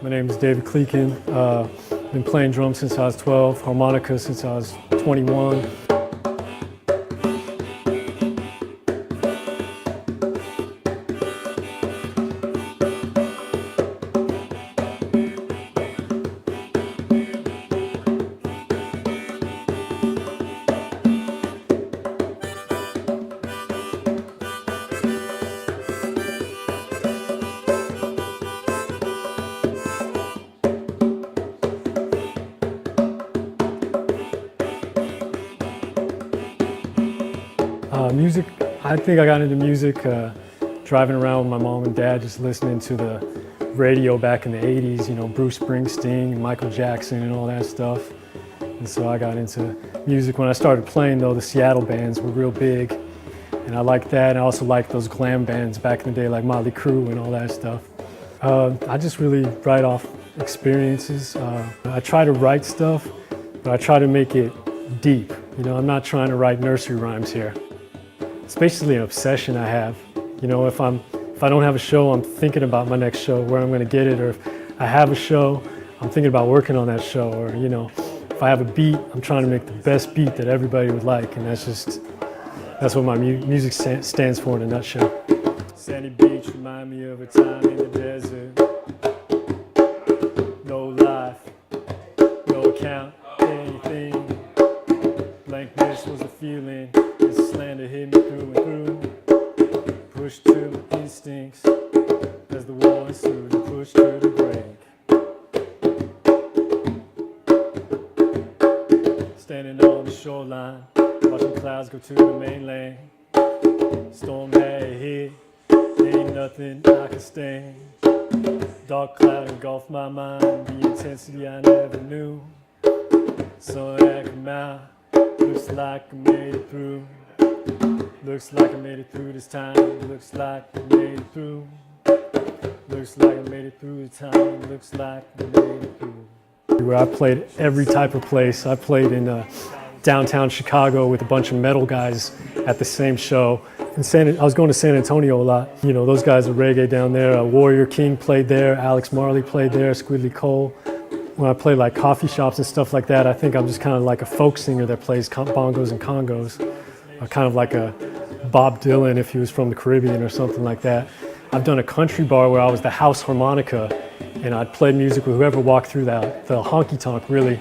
My name is David Kleekin. Been playing drums since I was 12, harmonica since I was 21. Music, I think I got into music driving around with my mom and dad, just listening to the radio back in the 80s, you know, Bruce Springsteen, Michael Jackson and all that stuff. And so I got into music. When I started playing though, the Seattle bands were real big. And I liked that, and I also liked those glam bands back in the day like Motley Crue and all that stuff. I just really write off experiences. I try to write stuff, but I try to make it deep. You know, I'm not trying to write nursery rhymes here. It's basically an obsession I have. You know, if I don't have a show, I'm thinking about my next show, where I'm going to get it, or if I have a show, I'm thinking about working on that show, or you know, if I have a beat, I'm trying to make the best beat that everybody would like, and that's what my music stands for in a nutshell. Sandy Beach remind me of a time in the desert. No life, no account, anything. Blankness was a feeling. Slander hit me through and through. Pushed to my instincts as the war ensued and pushed her to break. Standing on the shoreline, watching clouds go to the mainland. Storm had hit, ain't nothing I could stand. Dark cloud engulfed my mind, the intensity I never knew. Sun had come out, looks like I made it through. Looks like I made it through this time. Looks like I made it through. Looks like I made it through the time. Looks like I made it through. Where I played every type of place. I played in downtown Chicago with a bunch of metal guys at the same show. I was going to San Antonio a lot. You know, those guys are reggae down there. Warrior King played there. Alex Marley played there. Squidly Cole. When I play like coffee shops and stuff like that, I think I'm just kind of like a folk singer that plays bongos and congos. Kind of like a Bob Dylan if he was from the Caribbean or something like that. I've done a country bar where I was the house harmonica, and I'd play music with whoever walked through that, the honky-tonk really.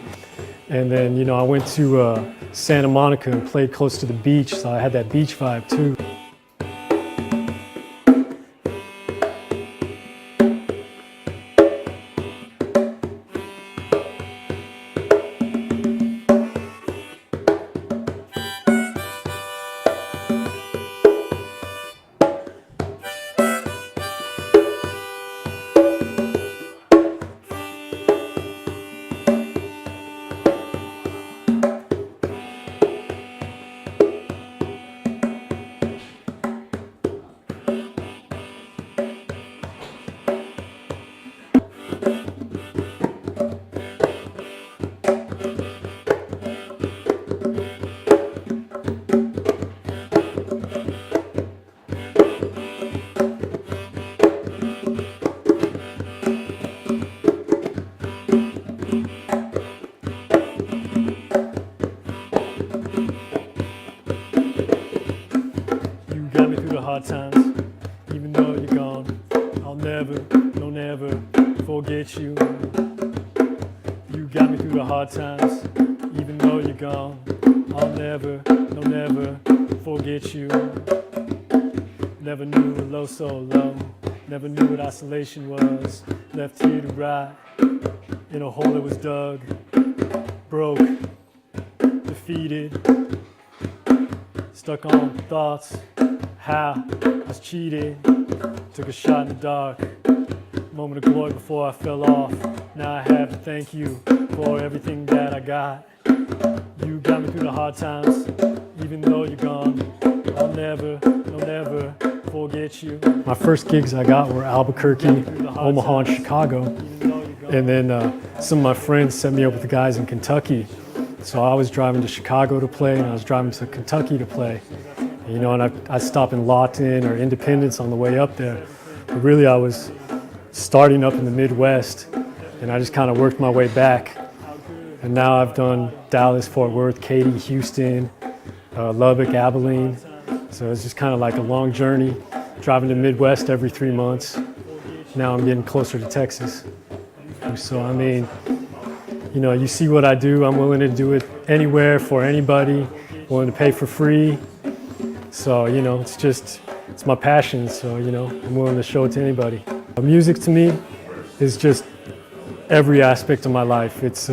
And then, you know, I went to Santa Monica and played close to the beach, so I had that beach vibe too. Hard times, even though you're gone, I'll never, no never forget you. You got me through the hard times, even though you're gone, I'll never, no never forget you. Never knew a low so low, never knew what isolation was. Left here to rot, in a hole that was dug, broke, defeated, stuck on thoughts. How I was cheated, took a shot in the dark, moment of glory before I fell off. Now I have to thank you for everything that I got. You got me through the hard times, even though you're gone. I'll never, no never forget you. My first gigs I got were Albuquerque, Omaha, and Chicago. And then some of my friends set me up with the guys in Kentucky. So I was driving to Chicago to play, and I was driving to Kentucky to play. You know, and I'd stop in Lawton or Independence on the way up there. But really, I was starting up in the Midwest, and I just kind of worked my way back. And now I've done Dallas, Fort Worth, Katy, Houston, Lubbock, Abilene. So it's just kind of like a long journey, driving to Midwest every 3 months. Now I'm getting closer to Texas. So I mean, you know, you see what I do, I'm willing to do it anywhere for anybody, willing to pay for free. So, you know, it's my passion. So, you know, I'm willing to show it to anybody. Music to me is just every aspect of my life. It's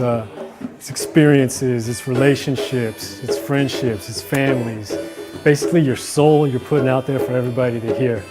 experiences, it's relationships, it's friendships, it's families. Basically your soul you're putting out there for everybody to hear.